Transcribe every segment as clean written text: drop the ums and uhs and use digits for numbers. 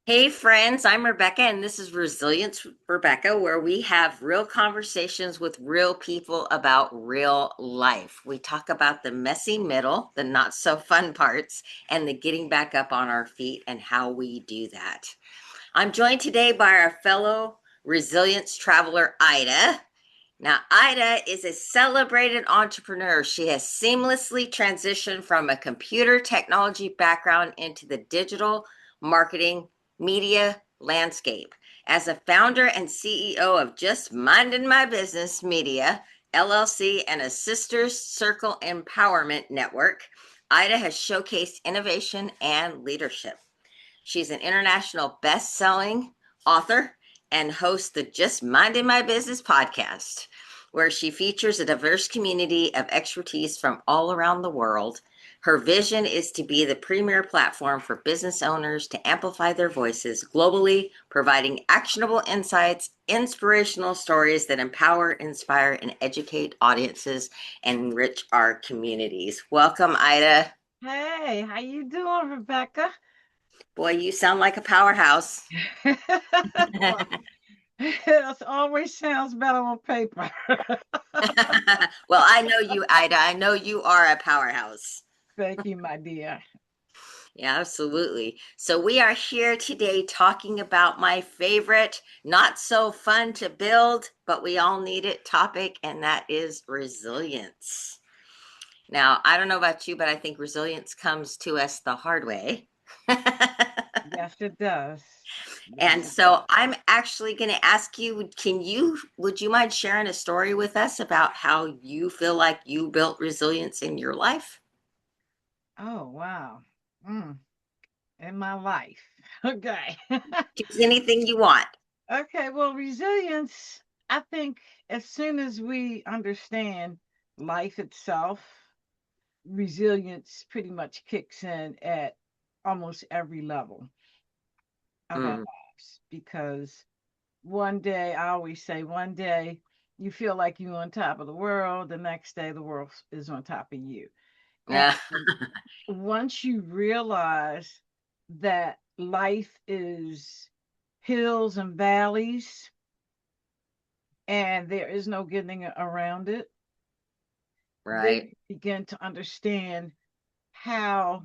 Hey friends, I'm Rebecca, and this is Resilience Rebecca, where we have real conversations with real people about real life. We talk about the messy middle, the not so fun parts, and the getting back up on our feet and how we do that. I'm joined today by our fellow resilience traveler, Ida. Now, Ida is a celebrated entrepreneur. She has seamlessly transitioned from a computer technology background into the digital marketing media landscape. As a founder and CEO of Just Minding My Business Media, LLC, and a Sisters Circle Empowerment Network, Ida has showcased innovation and leadership. She's an international best-selling author and hosts the Just Minding My Business podcast, where she features a diverse community of expertise from all around the world. Her vision is to be the premier platform for business owners to amplify their voices globally, providing actionable insights, inspirational stories that empower, inspire, and educate audiences and enrich our communities. Welcome, Ida. Hey, how you doing, Rebecca? Boy, you sound like a powerhouse. Well, it always sounds better on paper. Well, I know you, Ida. I know you are a powerhouse. Thank you, my dear. Yeah, absolutely. So, we are here today talking about my favorite, not so fun to build, but we all need it topic, and that is resilience. Now, I don't know about you, but I think resilience comes to us the hard way. Yes, it does. Yes, And it so does. I'm actually going to ask you, would you mind sharing a story with us about how you feel like you built resilience in your life? Oh, wow. Mm, in my life. Okay. Just anything you want. Okay, well, resilience, I think as soon as we understand life itself, resilience pretty much kicks in at almost every level of our Mm. lives because one day, I always say, one day you feel like you're on top of the world, the next day the world is on top of you. And Yeah. once you realize that life is hills and valleys and there is no getting around it, then Right. you begin to understand how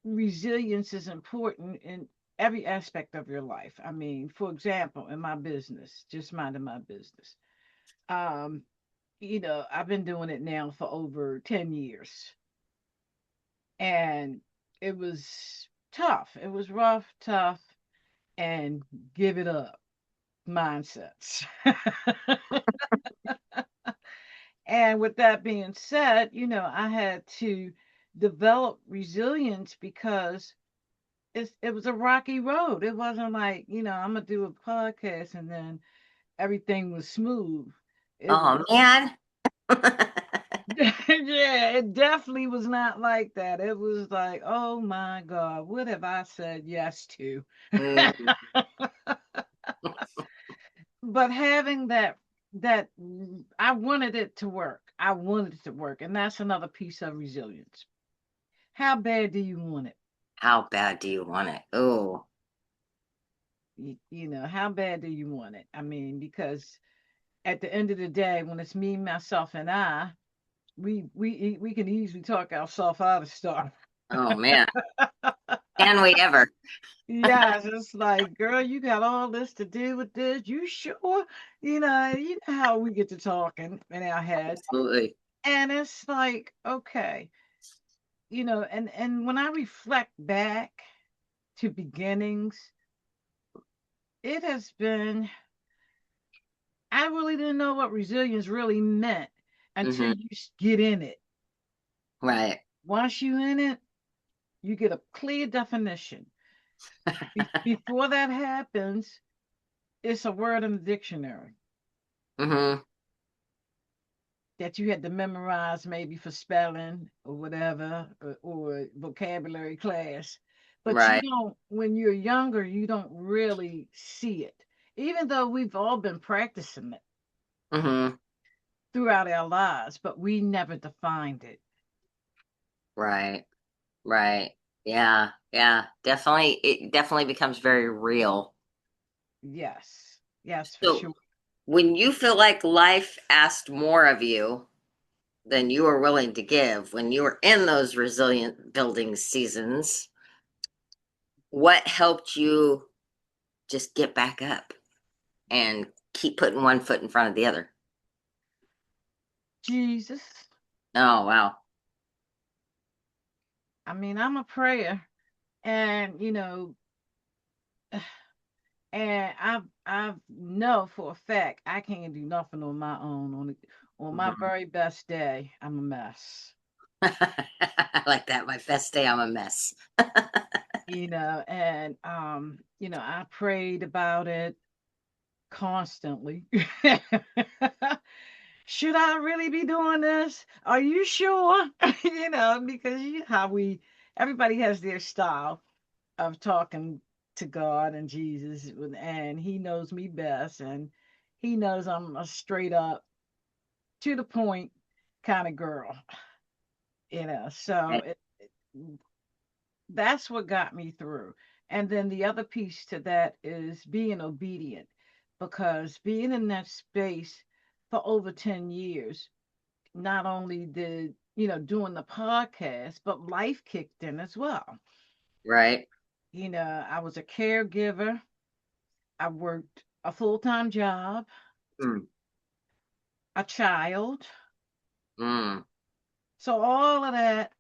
resilience is important in every aspect of your life. I mean, for example, in my business, just minding my business. Um, I've been doing it now for over 10 years. And it was tough. It was rough, tough, and give it up mindsets. And with that being said, I had to develop resilience because it was a rocky road. It wasn't like, I'm going to do a podcast and then everything was smooth. It was Oh man. yeah, it definitely was not like that. It was like, oh my God, what have I said yes to? Mm. But having that I wanted it to work. I wanted it to work. And that's another piece of resilience. How bad do you want it? How bad do you want it? Oh, How bad do you want it? I mean, because at the end of the day, when it's me, myself, and I, we can easily talk ourselves out of stuff. oh man. Can we ever? Yes, it's like, girl, you got all this to do with this. You sure? You know how we get to talking in our head. Absolutely. And it's like, okay, and when I reflect back to beginnings, it has been, I really didn't know what resilience really meant until Hmm. you get in it. Right. Once you in it, you get a clear definition. Before that happens, it's a word in the dictionary Hmm. that you had to memorize maybe for spelling or whatever or vocabulary class. But you Right. don't, when you're younger, you don't really see it, even though we've all been practicing it Hmm. throughout our lives, but we never defined it. Right. Right. Yeah, yeah, definitely. It definitely becomes very real. Yes, yes, for So sure. when you feel like life asked more of you than you were willing to give, when you were in those resilient building seasons, what helped you just get back up and keep putting one foot in front of the other? Jesus. Oh, wow. I mean, I'm a prayer, and and I know for a fact I can't do nothing on my own. On my Mhm. very best day, I'm a mess. I like that. My best day, I'm a mess. And I prayed about it constantly. Should I really be doing this? Are you sure? Because you know how everybody has their style of talking to God and Jesus, and He knows me best, and He knows I'm a straight up, to the point kind of girl. So Right, that's what got me through. And then the other piece to that is being obedient, because being in that space for over 10 years, not only did, doing the podcast, but life kicked in as well. right. I was a caregiver, I worked a full time job, Mm, a child. mm, So all of that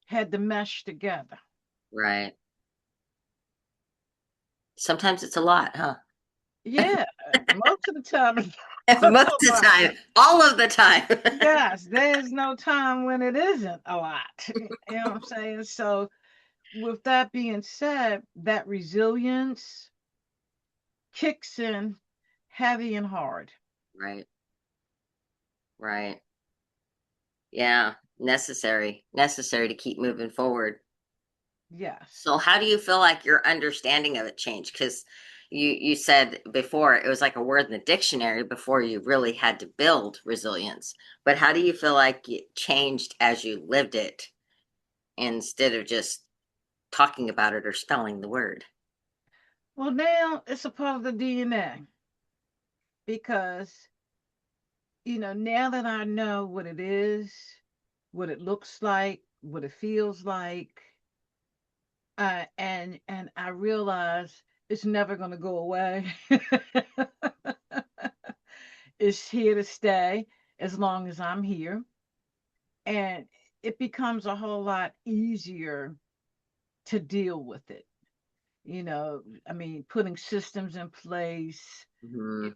had to mesh together. right. Sometimes it's a lot, huh? Yeah, most of the time it's Most a of the lot. time, all of the time. Yes, there's no time when it isn't a lot. You know what I'm saying? So, with that being said, that resilience kicks in heavy and hard. Right, right. Yeah, necessary to keep moving forward. Yes. So how do you feel like your understanding of it changed? Because you said before it was like a word in the dictionary before you really had to build resilience. But how do you feel like it changed as you lived it instead of just talking about it or spelling the word? Well, now it's a part of the DNA because, now that I know what it is, what it looks like, what it feels like, and I realize it's never going to go away. It's here to stay as long as I'm here. And it becomes a whole lot easier to deal with it. I mean, putting systems in place, Hmm.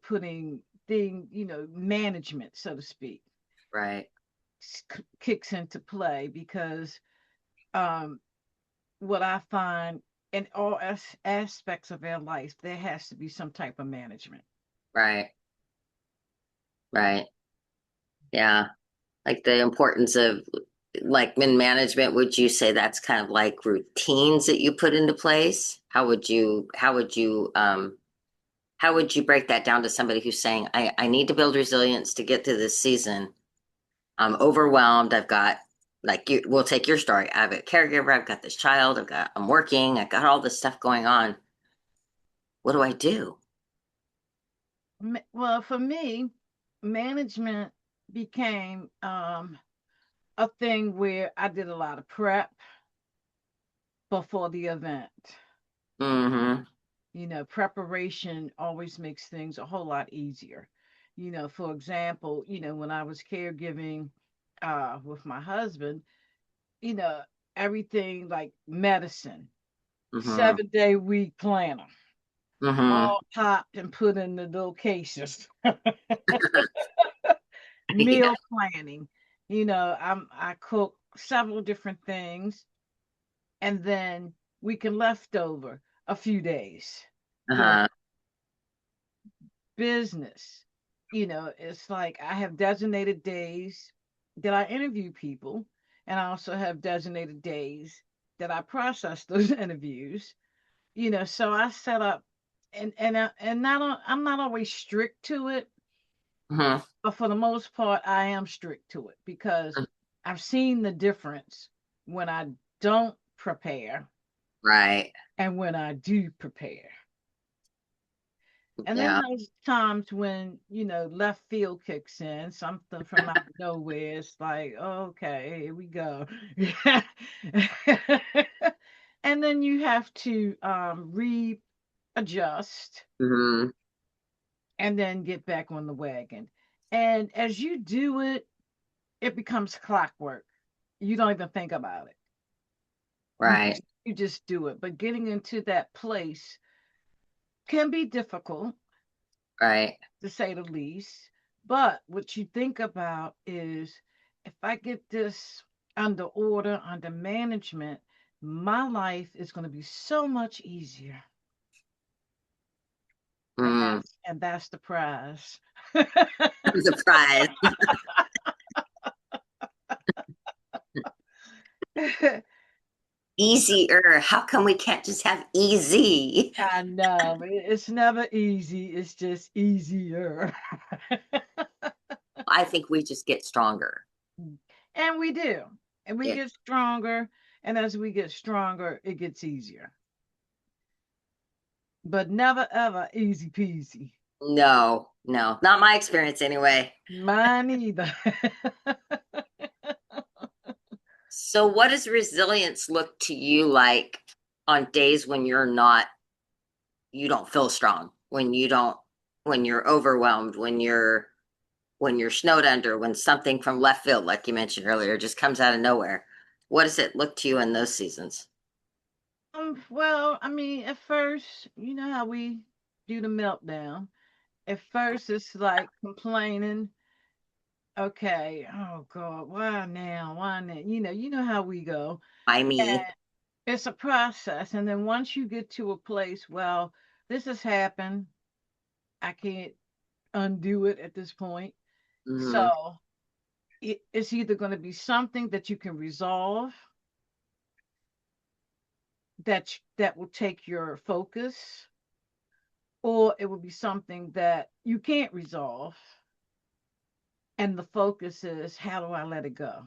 putting management, so to speak, Right, kicks into play because um, what I find in all aspects of our life, there has to be some type of management. right, right. Yeah. Like the importance of like in management, would you say that's kind of like routines that you put into place? How would you break that down to somebody who's saying, I need to build resilience to get through this season. I'm overwhelmed. I've got we'll take your story. I have a caregiver, I've got this child, I'm working, I've got all this stuff going on. What do I do? Well, for me, management became a thing where I did a lot of prep before the event. Mm-hmm. Preparation always makes things a whole lot easier. For example, when I was caregiving with my husband, you know, everything like medicine, Mm-hmm. 7-day week planner, Mm-hmm. all popped and put in the little cases. Yeah. Meal planning. I cook several different things, and then we can leftover a few days worth. Uh-huh. Business. It's like I have designated days that I interview people, and I also have designated days that I process those interviews. So I set up, and I'm not always strict to it, Mm-hmm. but for the most part, I am strict to it because I've seen the difference when I don't prepare Right. and when I do prepare. And then Yeah. there's times when, left field kicks in, something from out of nowhere. It's like, okay, here we go. And then you have to readjust Hmm. and then get back on the wagon. And as you do it, it becomes clockwork. You don't even think about it. You Right. just you just do it. But getting into that place can be difficult, Right. to say the least. But what you think about is, if I get this under order, under management, my life is going to be so much easier. And Mm. that's the prize. I'm surprised. Easier. How come we can't just have easy? I know it's never easy. It's just easier. I think we just get stronger. And we do. And we Yeah. get stronger. And as we get stronger, it gets easier. But never ever easy peasy. No, no, not my experience anyway. Mine either. So, what does resilience look to you like on days when you don't feel strong, when you're overwhelmed, when you're snowed under, when something from left field, like you mentioned earlier, just comes out of nowhere? What does it look to you in those seasons? Well, I mean, at first, you know how we do the meltdown. At first, it's like complaining. Okay, oh God, why now? Why now? You know how we go. By And me. it's a process. And then once you get to a place, well, this has happened. I can't undo it at this point. Hmm. So it's either going to be something that you can resolve, that will take your focus, or it will be something that you can't resolve, and the focus is, how do I let it go?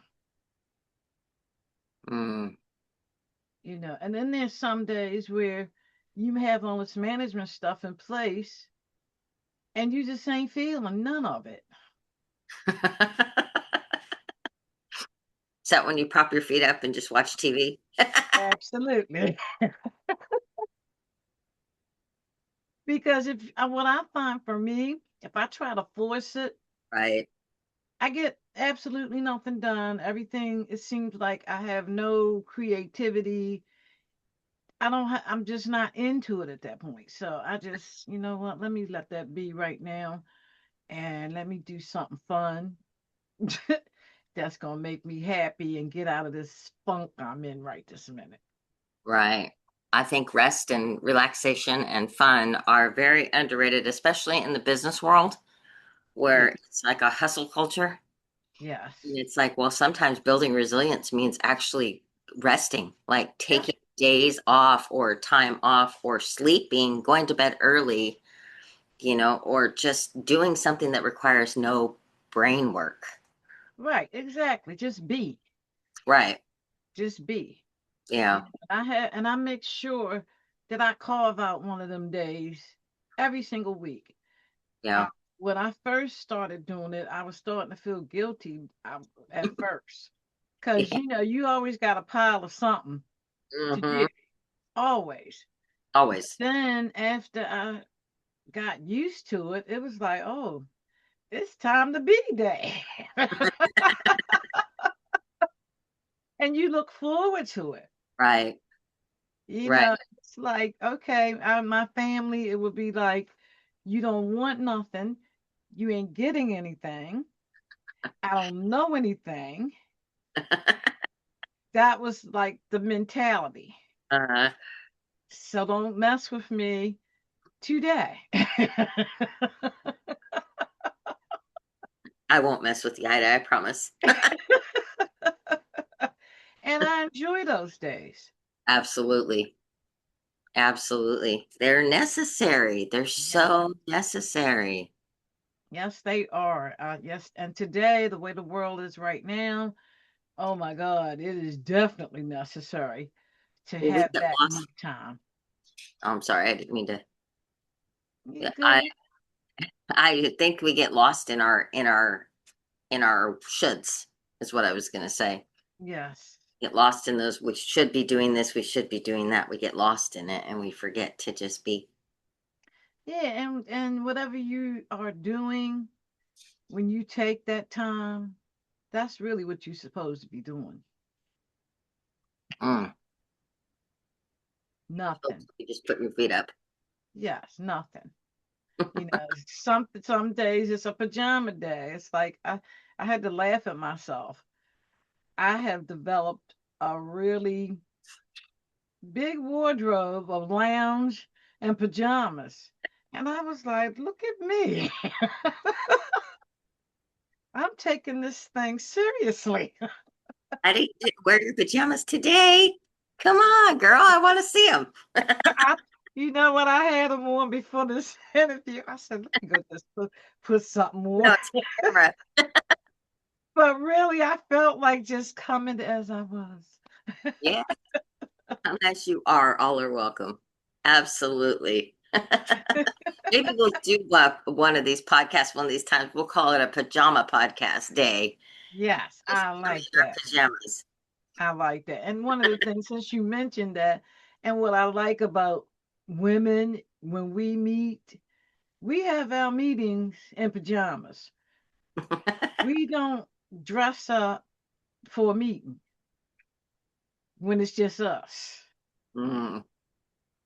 Mm. And then there's some days where you have all this management stuff in place and you just ain't feeling none of it. Is that when you prop your feet up and just watch TV? Absolutely. Because if what I find for me, if I try to force it, Right. I get absolutely nothing done. Everything, it seems like I have no creativity. I'm just not into it at that point. So I just, you know what, let me let that be right now and let me do something fun that's going to make me happy and get out of this funk I'm in right this minute. Right. I think rest and relaxation and fun are very underrated, especially in the business world where Yes. it's like a hustle culture. And Yes. it's like, well, sometimes building resilience means actually resting, like Yeah. taking days off or time off or sleeping, going to bed early, or just doing something that requires no brain work. Right. Exactly. Just be. Right. Just be. Yeah. And I make sure that I carve out one of them days every single week. Uh, Yeah. when I first started doing it, I was starting to feel guilty at first. Because, Yeah. you always got a pile of something to Hmm. do, always. Always. Then after I got used to it, it was like, oh, it's time to be day. And you look forward to it. Right. You Right. know, it's like, okay, my family, it would be like, you don't want nothing. You ain't getting anything. I don't know anything. That was like the mentality. Uh, So don't mess with me today. I won't mess with the Ida, I promise. And I enjoy those days. Absolutely. Absolutely. They're necessary. They're Yes. so necessary. Yes, they are. Yes. And today, the way the world is right now, oh my God, it is definitely necessary. to Well, we have get that lost. me time. Oh, I'm sorry, I didn't mean to. You Yeah, I good? I think we get lost in our shoulds is what I was going to say. Yes. Get lost in those. We should be doing this. We should be doing that. We get lost in it, and we forget to just be. Yeah, and whatever you are doing, when you take that time, that's really what you're supposed to be doing. Mm. Nothing. You just put your feet up. Yes, nothing. Some days it's a pajama day. It's like I had to laugh at myself. I have developed a really big wardrobe of lounge and pajamas. And I was like, look at me. I'm taking this thing seriously. I didn't wear your pajamas today. Come on, girl. I want to see them. I, you know what? I had them on before this interview. I said, let me go just put something on. No, it's camera. But really, I felt like just coming as I was. Yeah, unless you are welcome. Absolutely. Maybe we'll do one of these podcasts one of these times. We'll call it a pajama podcast day. Yes, Just I come in like our that. pajamas. I like that. And one of the things, since you mentioned that, and what I like about women when we meet, we have our meetings in pajamas. We don't dress up for a meeting when it's just us, Mm,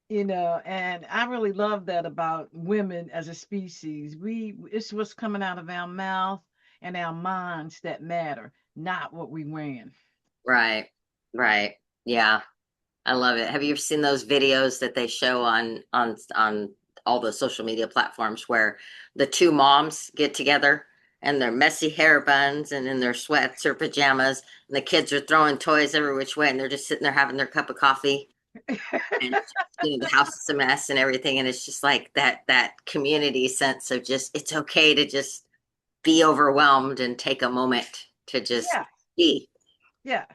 and I really love that about women as a species. It's what's coming out of our mouth and our minds that matter, not what we wearing. right, right. Yeah. I love it. Have you ever seen those videos that they show on all the social media platforms where the two moms get together and their messy hair buns and in their sweats or pajamas and the kids are throwing toys every which way and they're just sitting there having their cup of coffee and the house is a mess and everything and it's just like that community sense of just it's okay to just be overwhelmed and take a moment to just Yeah, be. yes,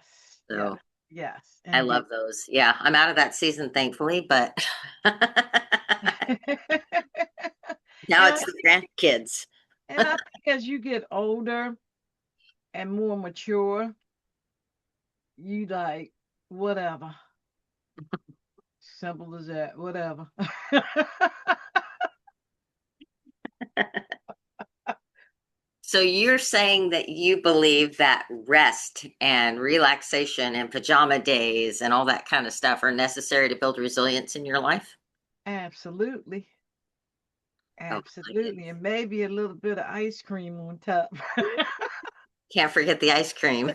yeah, So yes, I indeed. love those. Yeah, I'm out of that season, thankfully, but now And I it's the grandkids. and I think as you get older and more mature, you like whatever. Simple as that. Whatever. So you're saying that you believe that rest and relaxation and pajama days and all that kind of stuff are necessary to build resilience in your life? Absolutely. Oh my Absolutely. goodness. And maybe a little bit of ice cream on top. Can't forget the ice cream.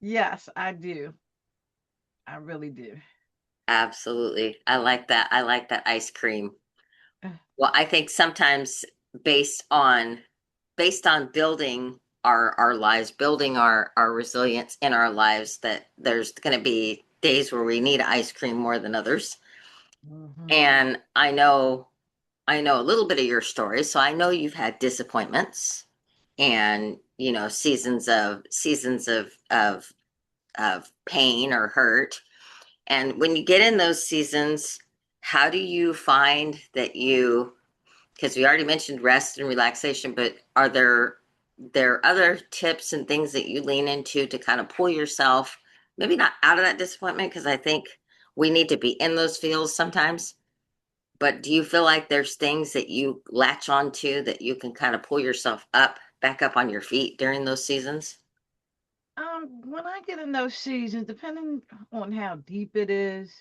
Yes, I do. I really do. Absolutely. I like that. I like that ice cream. Uh, Well, I think sometimes based on based on building our lives, building our resilience in our lives, that there's going to be days where we need ice cream more than others. mhm, And I know a little bit of your story, so I know you've had disappointments and seasons of pain or hurt. And when you get in those seasons, how do you find that you because we already mentioned rest and relaxation, but are there other tips and things that you lean into to kind of pull yourself, maybe not out of that disappointment, because I think we need to be in those feels sometimes. But do you feel like there's things that you latch onto that you can kind of pull yourself up, back up on your feet during those seasons? when I get in those seasons, depending on how deep it is,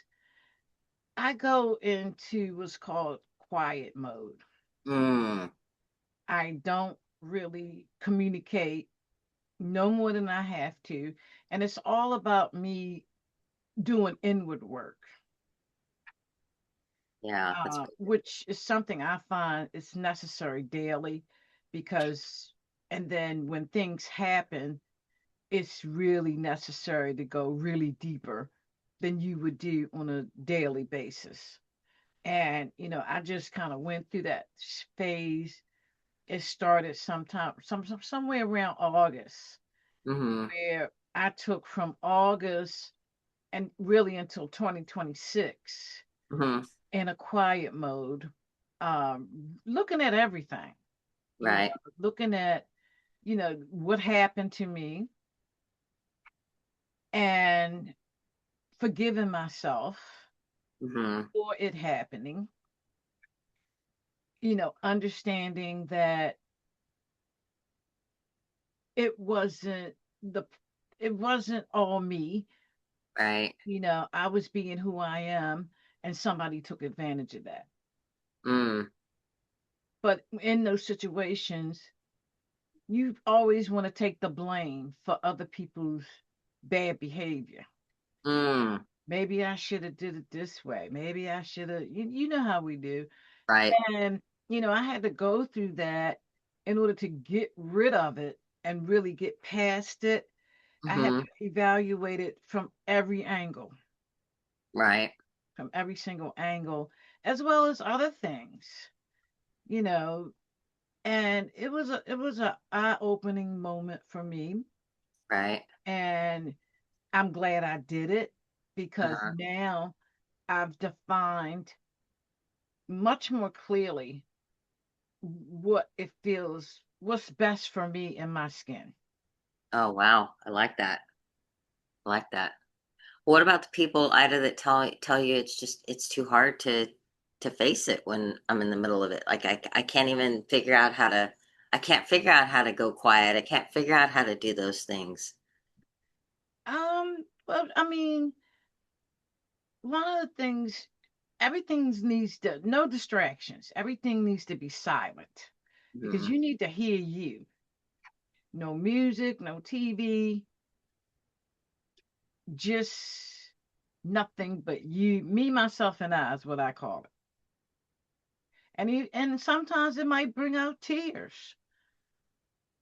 I go into what's called quiet mode. Mm, I don't really communicate no more than I have to. And it's all about me doing inward work, yeah, that's pretty which is something I find is necessary daily because, and then when things happen, it's really necessary to go really deeper than you would do on a daily basis. And, I just kind of went through that phase. It started somewhere around August good. Hmm. where I took from August and really until 2026 Hmm. in a quiet mode, looking at everything, Right. looking at, what happened to me and forgiving myself Hmm. for it happening, understanding that it wasn't the it wasn't all me. Right. I was being who I am, and somebody took advantage of that. Mm. But in those situations, you always want to take the blame for other people's bad behavior. Mm. Maybe I should have did it this way. Maybe I should have, you know how we do. Right. And, I had to go through that in order to get rid of it and really get past it. I had Hmm. to evaluate it Right. from every single angle, as well as other things, you know. And it was a eye-opening moment for me, Right. and I'm glad I did it because Uh-huh. now I've defined much more clearly what's best for me in my skin. Oh, wow. I like that. I like that. What about the people, Ida, that tell you it's too hard to face it when I'm in the middle of it? Like I can't even figure out how to I can't figure out how to go quiet. I can't figure out how to do those things. Well, I mean, one of the things, everything needs to, no distractions. Everything needs to be silent because Hmm. you need to hear you. No music, no TV, just nothing but you, me, myself, and I is what I call it. And sometimes it might bring out tears.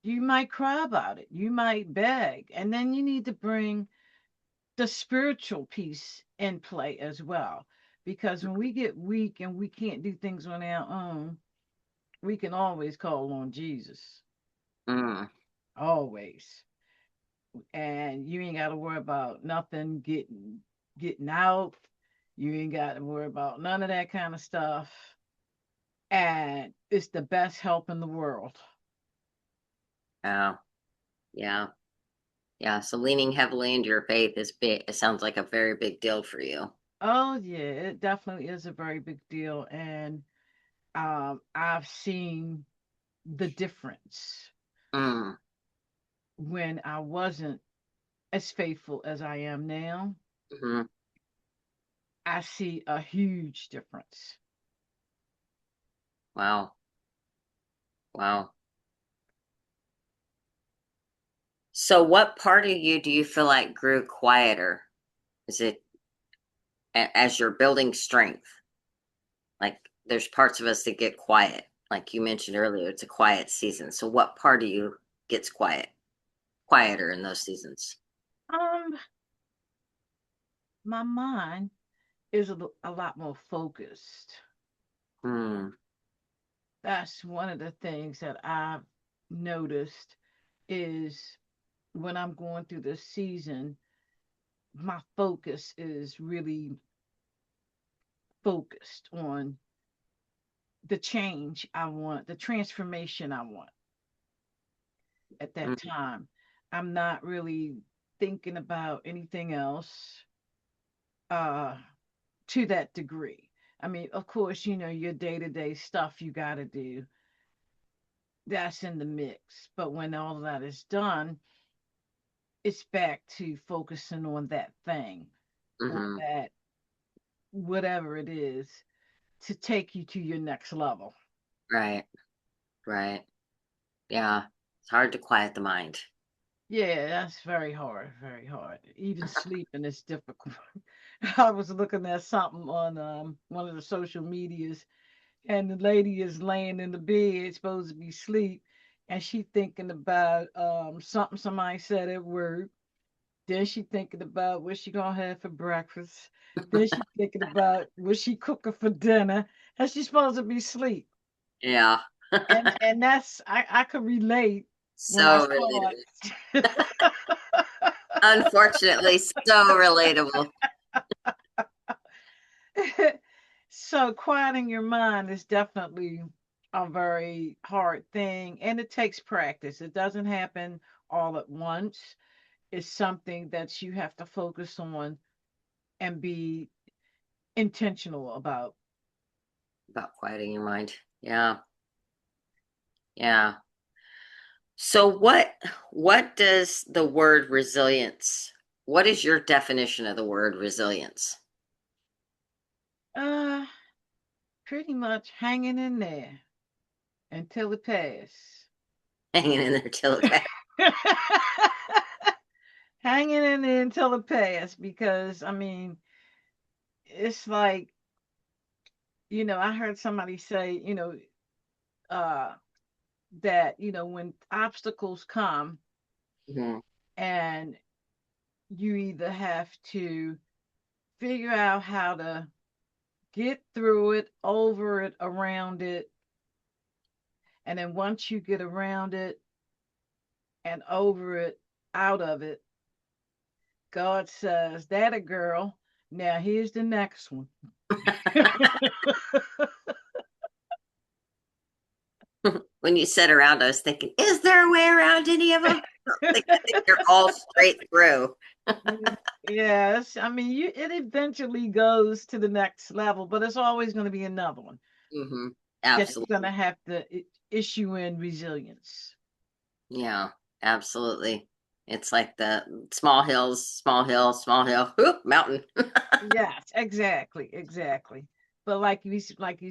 You might cry about it. You might beg, and then you need to bring the spiritual piece in play as well. Because when we get weak and we can't do things on our own, we can always call on Jesus. Mm. Always. And you ain't got to worry about nothing getting out. You ain't got to worry about none of that kind of stuff. And it's the best help in the world. Oh, yeah. Yeah. So leaning heavily into your faith is big. It sounds like a very big deal for you. Oh yeah, it definitely is a very big deal. And I've seen the difference Mm. when I wasn't as faithful as I am now. Hmm. I see a huge difference. Wow. Wow. So what part of you do you feel like grew quieter? Is it as you're building strength? Like there's parts of us that get quiet. Like you mentioned earlier, it's a quiet season. So what part of you gets quieter in those seasons? Um, my mind is a lot more focused. Hmm. That's one of the things that I've noticed is when I'm going through this season, my focus is really focused on the change I want, the transformation I want at that Mm. time. I'm not really thinking about anything else uh, to that degree. I mean, of course, your day to day stuff you got to do, that's in the mix. But when all of that is done, it's back to focusing on that thing, on Hmm. that whatever it is to take you to your next level. Right. Right. Yeah. It's hard to quiet the mind. Yeah, that's very hard, very hard. Even sleeping is difficult. I was looking at something on one of the social medias, and the lady is laying in the bed, supposed to be asleep, and she thinking about something somebody said at work. Then she thinking about what she gonna have for breakfast. Then she thinking about what she cooking for dinner, and she's supposed to be asleep. Yeah. And that's I could relate when I So saw related. it. Unfortunately, so relatable. So quieting your mind is definitely a very hard thing, and it takes practice. It doesn't happen all at once. It's something that you have to focus on and be intentional about. About quieting your mind. Yeah. Yeah. So what does the word resilience, what is your definition of the word resilience? Uh, Pretty much hanging in there until it passes. Hanging in there till it passes. Hanging in there until it passes, because I mean, it's like, I heard somebody say, uh, that, when obstacles come Mhm. and you either have to figure out how to get through it, over it, around it, and then once you get around it and over it, out of it, God says, that a girl. Now here's the next one. When you said around, I was thinking, is there a way around any of them? I think they're all straight through. Yes, I mean, it eventually goes to the next level, but it's always going to be another one Hmm. that you're going Absolutely. to have to issue in resilience. Yeah, absolutely. It's like the small hills, small hill, small hill, whoop, mountain. Yes, exactly, exactly. But like you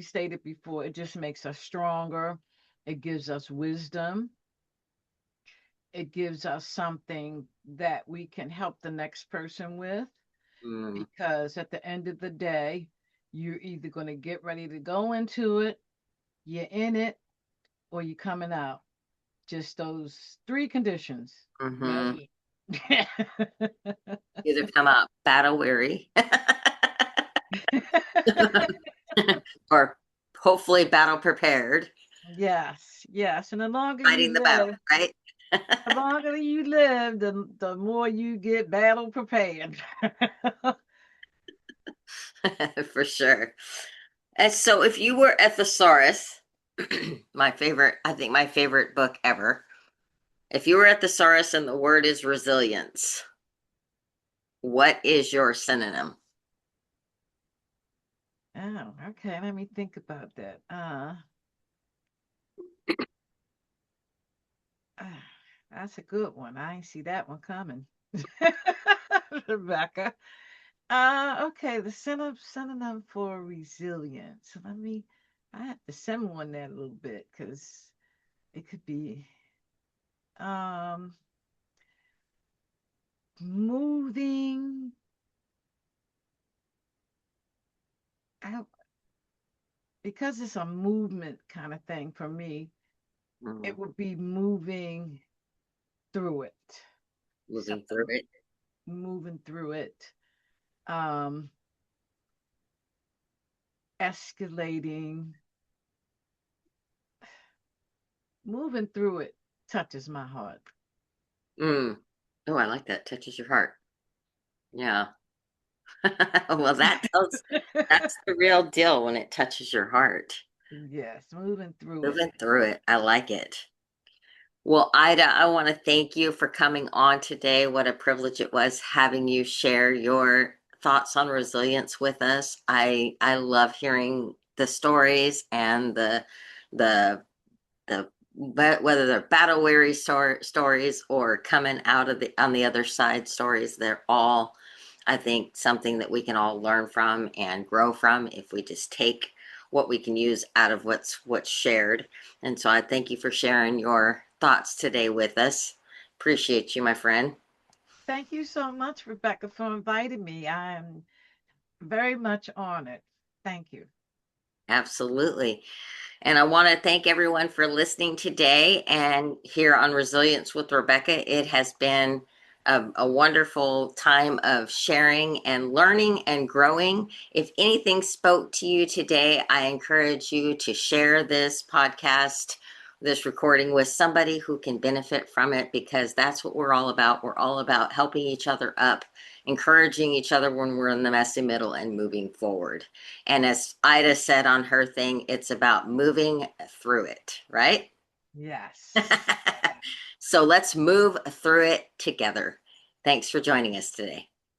stated before, it just makes us stronger. It gives us wisdom. It gives us something that we can help the next person with, Mm, because at the end of the day, you're either going to get ready to go into it, you're in it, or you're coming out. Just those three conditions. That's hmm. it. Either come out battle weary or hopefully battle prepared, Yes, yes. And the longer you fighting the battle, live, right? the longer you live, the more you get battle prepared. For sure. And so if you were a thesaurus, my favorite, I think my favorite book ever, if you were a thesaurus and the word is resilience, what is your synonym? Oh, okay. Let me think about that. Ah, that's a good one. I ain't see that one coming. Rebecca. Okay, the synonym for resilience. I have to simmer on that a little bit, because it could be um moving out, because it's a movement kind of thing for me. Mm, It would be moving through it. moving Something, through it. moving through it. Um, Escalating, moving through it touches my heart. Mm. Oh, I like that. Touches your heart. Yeah. Well, that's the real deal when it touches your heart. Yes, moving through it. Moving through it. I like it. Well, Ida, I want to thank you for coming on today. What a privilege it was having you share your thoughts on resilience with us. I love hearing the stories and the but whether they're battle weary stories or coming out of the on the other side stories, they're all, I think, something that we can all learn from and grow from if we just take what we can use out of what's shared. And so I thank you for sharing your thoughts today with us. Appreciate you, my friend. Thank you so much, Rebecca, for inviting me. I'm very much honored. Thank you. Absolutely. And I want to thank everyone for listening today and here on Resilience with Rebecca. It has been a wonderful time of sharing and learning and growing. If anything spoke to you today, I encourage you to share this podcast, this recording with somebody who can benefit from it, because that's what we're all about. We're all about helping each other up, encouraging each other when we're in the messy middle and moving forward. And as Ida said on her thing, it's about moving through it, right? Yes. So let's move through it together. Thanks for joining us today.